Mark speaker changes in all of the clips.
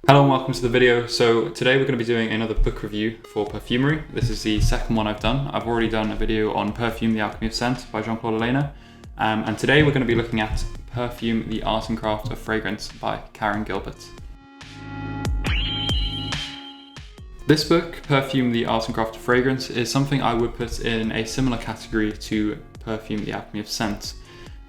Speaker 1: Hello and welcome to the video. So today we're going to be doing another book review for Perfumery. This is the second one I've done. I've already done a video on Perfume, The Alchemy of Scent by Jean-Claude Elena. And today we're going to be looking at Perfume, The Art and Craft of Fragrance by Karen Gilbert. This book, Perfume, The Art and Craft of Fragrance, is something I would put in a similar category to Perfume, The Alchemy of Scent.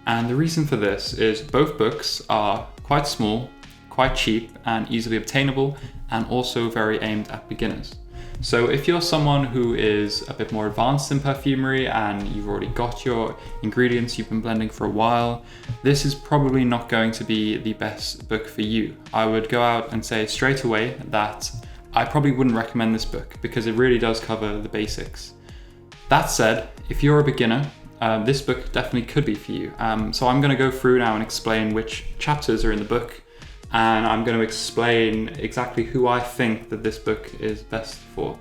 Speaker 1: And the reason for this is both books are quite small, quite cheap and easily obtainable, and also very aimed at beginners. So if you're someone who is a bit more advanced in perfumery and you've already got your ingredients you've been blending for a while, this is probably not going to be the best book for you. I would go out and say straight away that I probably wouldn't recommend this book because it really does cover the basics. That said, if you're a beginner, this book definitely could be for you. So I'm going to go through now and explain which chapters are in the book, and I'm going to explain exactly who I think that this book is best for.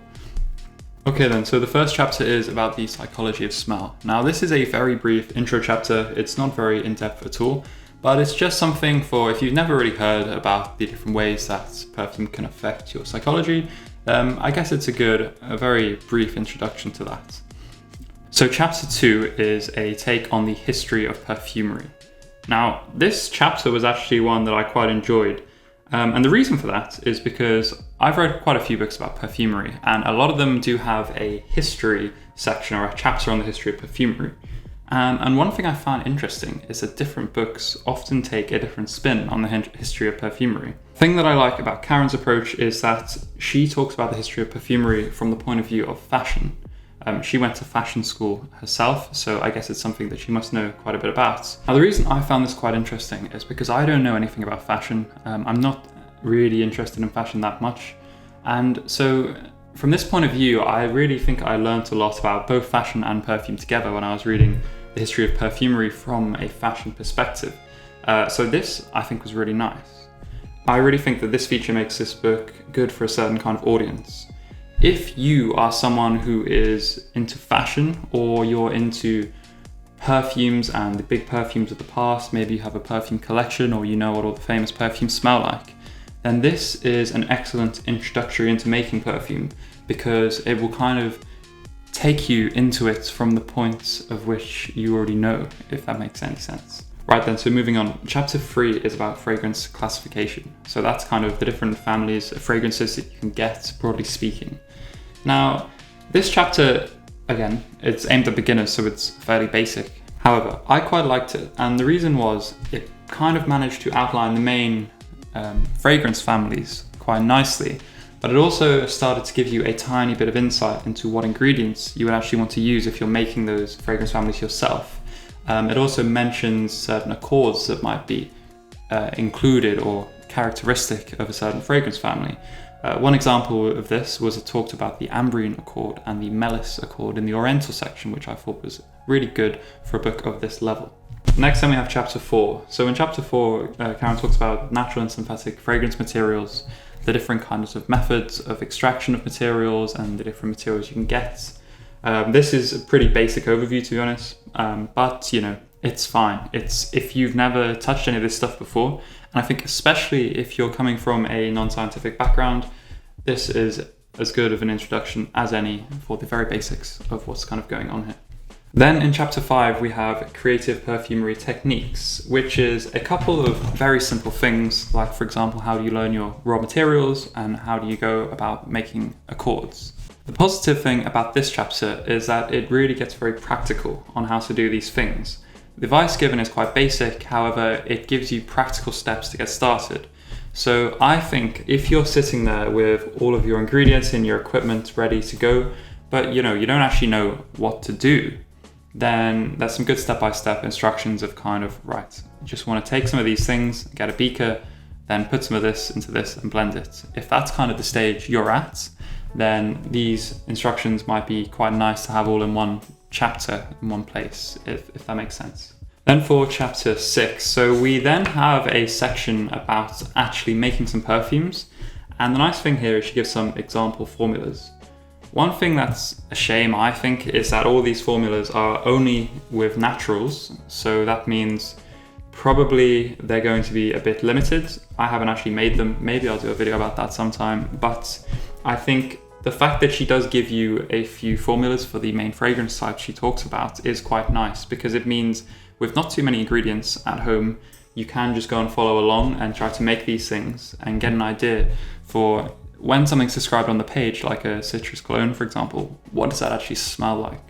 Speaker 1: Okay then, so the first chapter is about the psychology of smell. Now this is a very brief intro chapter, it's not very in-depth at all, but it's just something for if you've never really heard about the different ways that perfume can affect your psychology, I guess it's a very brief introduction to that. So chapter 2 is a take on the history of perfumery. Now, this chapter was actually one that I quite enjoyed. And the reason for that is because I've read quite a few books about perfumery, and a lot of them do have a history section or a chapter on the history of perfumery. And one thing I found interesting is that different books often take a different spin on the history of perfumery. The thing that I like about Karen's approach is that she talks about the history of perfumery from the point of view of fashion. She went to fashion school herself, so I guess it's something that she must know quite a bit about. Now, the reason I found this quite interesting is because I don't know anything about fashion. I'm not really interested in fashion that much. And so from this point of view, I really think I learned a lot about both fashion and perfume together when I was reading the history of perfumery from a fashion perspective. So this, I think, was really nice. I really think that this feature makes this book good for a certain kind of audience. If you are someone who is into fashion, or you're into perfumes and the big perfumes of the past, maybe you have a perfume collection or you know what all the famous perfumes smell like, then this is an excellent introductory into making perfume because it will kind of take you into it from the point of which you already know, if that makes any sense. Right then, so moving on, chapter 3 is about fragrance classification. So that's kind of the different families of fragrances that you can get, broadly speaking. Now, this chapter, again, it's aimed at beginners, so it's fairly basic. However, I quite liked it, and the reason was it kind of managed to outline the main fragrance families quite nicely, but it also started to give you a tiny bit of insight into what ingredients you would actually want to use if you're making those fragrance families yourself. It also mentions certain accords that might be included or characteristic of a certain fragrance family. One example of this was it talked about the Ambrine accord and the Melis accord in the Oriental section, which I thought was really good for a book of this level. Next then we have chapter 4. So in chapter 4, Karen talks about natural and synthetic fragrance materials, the different kinds of methods of extraction of materials and the different materials you can get. This is a pretty basic overview, to be honest, but you know, it's fine. It's if you've never touched any of this stuff before, and I think especially if you're coming from a non-scientific background, this is as good of an introduction as any for the very basics of what's kind of going on here. Then in chapter 5, we have creative perfumery techniques, which is a couple of very simple things, like for example, how do you learn your raw materials and how do you go about making accords. The positive thing about this chapter is that it really gets very practical on how to do these things. The advice given is quite basic, however, it gives you practical steps to get started. So I think if you're sitting there with all of your ingredients and your equipment ready to go, but you don't actually know what to do, then there's some good step-by-step instructions of kind of, right, you just want to take some of these things, get a beaker, then put some of this into this and blend it. If that's kind of the stage you're at, then these instructions might be quite nice to have all in one chapter in one place, if that makes sense. Then for chapter 6, so we then have a section about actually making some perfumes, and the nice thing here is she gives some example formulas. One thing that's a shame, I think, is that all these formulas are only with naturals, so that means Probably they're going to be a bit limited. I haven't actually made them. Maybe I'll do a video about that sometime. But I think the fact that she does give you a few formulas for the main fragrance types she talks about is quite nice, because it means with not too many ingredients at home, you can just go and follow along and try to make these things and get an idea for when something's described on the page, like a citrus cologne, for example, what does that actually smell like?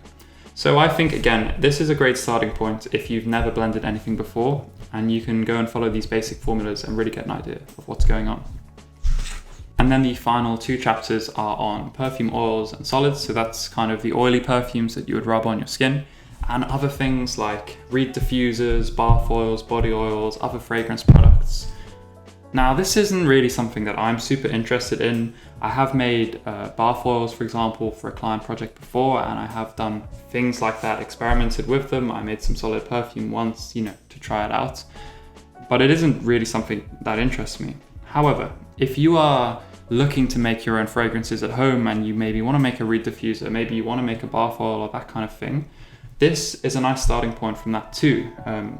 Speaker 1: So I think, again, this is a great starting point if you've never blended anything before, and you can go and follow these basic formulas and really get an idea of what's going on. And then the final 2 chapters are on perfume oils and solids. So that's kind of the oily perfumes that you would rub on your skin, and other things like reed diffusers, bath oils, body oils, other fragrance products. Now, this isn't really something that I'm super interested in. I have made bath oils, for example, for a client project before, and I have done things like that, experimented with them. I made some solid perfume once, to try it out. But it isn't really something that interests me. However, if you are looking to make your own fragrances at home and you maybe want to make a reed diffuser, maybe you want to make a bath oil or that kind of thing, this is a nice starting point from that too.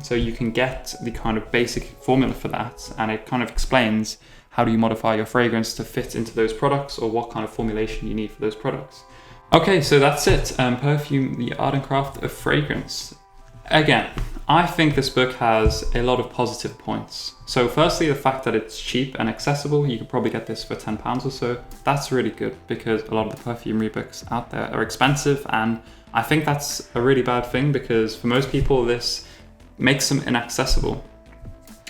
Speaker 1: So you can get the kind of basic formula for that, and it kind of explains how do you modify your fragrance to fit into those products, or what kind of formulation you need for those products. Okay, so that's it. Perfume, the art and craft of fragrance. Again, I think this book has a lot of positive points. So firstly, the fact that it's cheap and accessible. You could probably get this for £10 or so. That's really good, because a lot of the perfumery books out there are expensive, and I think that's a really bad thing, because for most people this makes them inaccessible.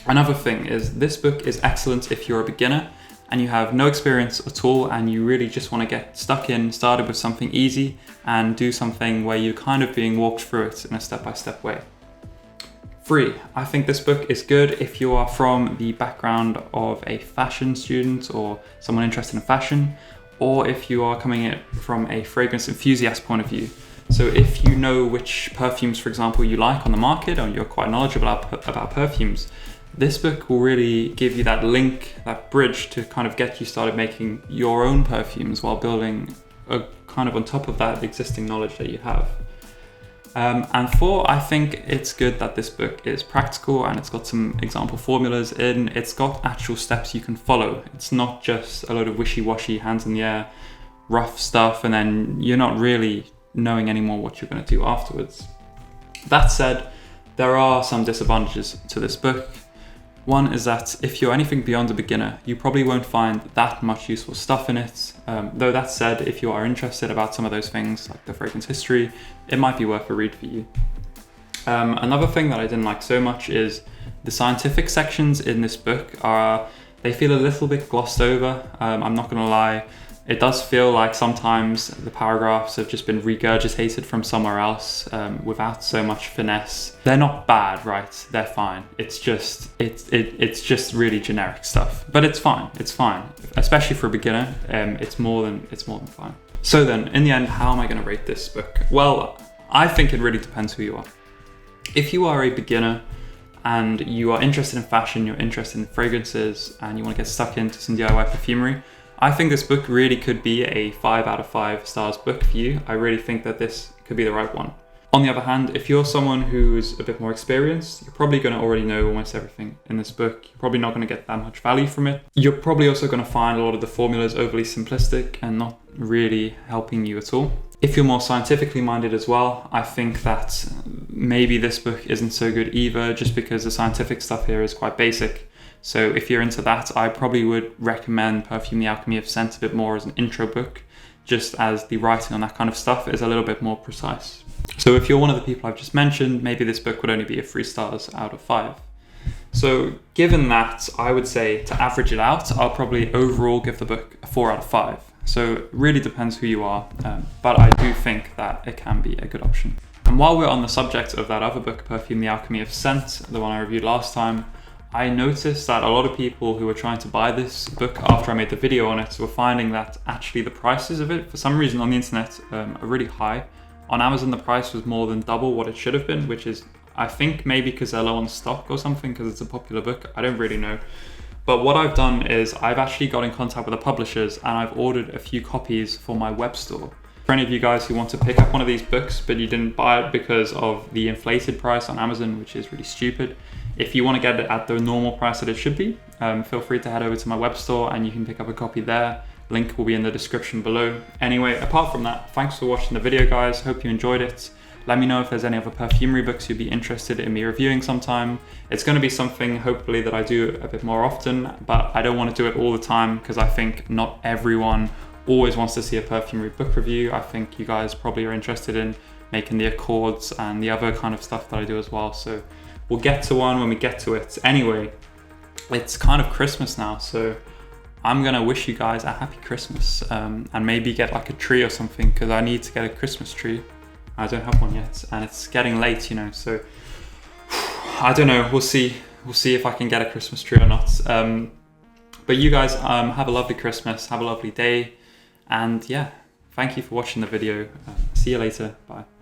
Speaker 1: Another thing is this book is excellent if you're a beginner and you have no experience at all, and you really just want to get started with something easy and do something where you're kind of being walked through it in a step-by-step way. 3, I think this book is good if you are from the background of a fashion student or someone interested in fashion, or if you are coming at it from a fragrance enthusiast point of view. So if you know which perfumes, for example, you like on the market, or you're quite knowledgeable about perfumes, this book will really give you that link, that bridge to kind of get you started making your own perfumes while building a kind of on top of that existing knowledge that you have. And 4, I think it's good that this book is practical and it's got some example formulas in. It's got actual steps you can follow. It's not just a load of wishy-washy, hands in the air, rough stuff, and then you're not really knowing anymore what you're going to do afterwards. That said, there are some disadvantages to this book. One is that if you're anything beyond a beginner, you probably won't find that much useful stuff in it. Though that said, if you are interested about some of those things, like the fragrance history, it might be worth a read for you. Another thing that I didn't like so much is the scientific sections in this book they feel a little bit glossed over. I'm not going to lie. It does feel like sometimes the paragraphs have just been regurgitated from somewhere else without so much finesse. They're not bad, right? They're fine. It's just really generic stuff. But it's fine. It's fine, especially for a beginner. It's more than fine. So then, in the end, how am I going to rate this book? Well, I think it really depends who you are. If you are a beginner and you are interested in fashion, you're interested in fragrances, and you want to get stuck into some DIY perfumery, I think this book really could be a 5 out of 5 stars book for you. I really think that this could be the right one. On the other hand, if you're someone who's a bit more experienced, you're probably going to already know almost everything in this book. You're probably not going to get that much value from it. You're probably also going to find a lot of the formulas overly simplistic and not really helping you at all. If you're more scientifically minded as well, I think that maybe this book isn't so good either, just because the scientific stuff here is quite basic. So if you're into that, I probably would recommend Perfume, the Alchemy of Scent a bit more as an intro book, just as the writing on that kind of stuff is a little bit more precise. So if you're one of the people I've just mentioned, maybe this book would only be a 3 stars out of 5. So given that, I would say to average it out, I'll probably overall give the book a 4 out of 5. So it really depends who you are, but I do think that it can be a good option. And while we're on the subject of that other book, Perfume, the Alchemy of Scent, the one I reviewed last time, I noticed that a lot of people who were trying to buy this book after I made the video on it were finding that actually the prices of it, for some reason on the internet, are really high. On Amazon, the price was more than double what it should have been, which is, I think, maybe because they're low on stock or something, because it's a popular book. I don't really know. But what I've done is I've actually got in contact with the publishers and I've ordered a few copies for my web store. For any of you guys who want to pick up one of these books, but you didn't buy it because of the inflated price on Amazon, which is really stupid, If you want to get it at the normal price that it should be, feel free to head over to my web store and you can pick up a copy there. Link will be in the description below. Anyway, apart from that, thanks for watching the video, guys. Hope you enjoyed it. Let me know if there's any other perfumery books you'd be interested in me reviewing sometime. It's going to be something, hopefully, that I do a bit more often, but I don't want to do it all the time because I think not everyone always wants to see a perfumery book review. I think you guys probably are interested in making the accords and the other kind of stuff that I do as well. So we'll get to one when we get to it. Anyway, it's kind of Christmas now, so I'm gonna wish you guys a happy Christmas and maybe get like a tree or something because I need to get a Christmas tree. I don't have one yet and it's getting late, you know, so I don't know, we'll see if I can get a Christmas tree or not. But you guys have a lovely Christmas, have a lovely day, and yeah, thank you for watching the video. See you later, bye.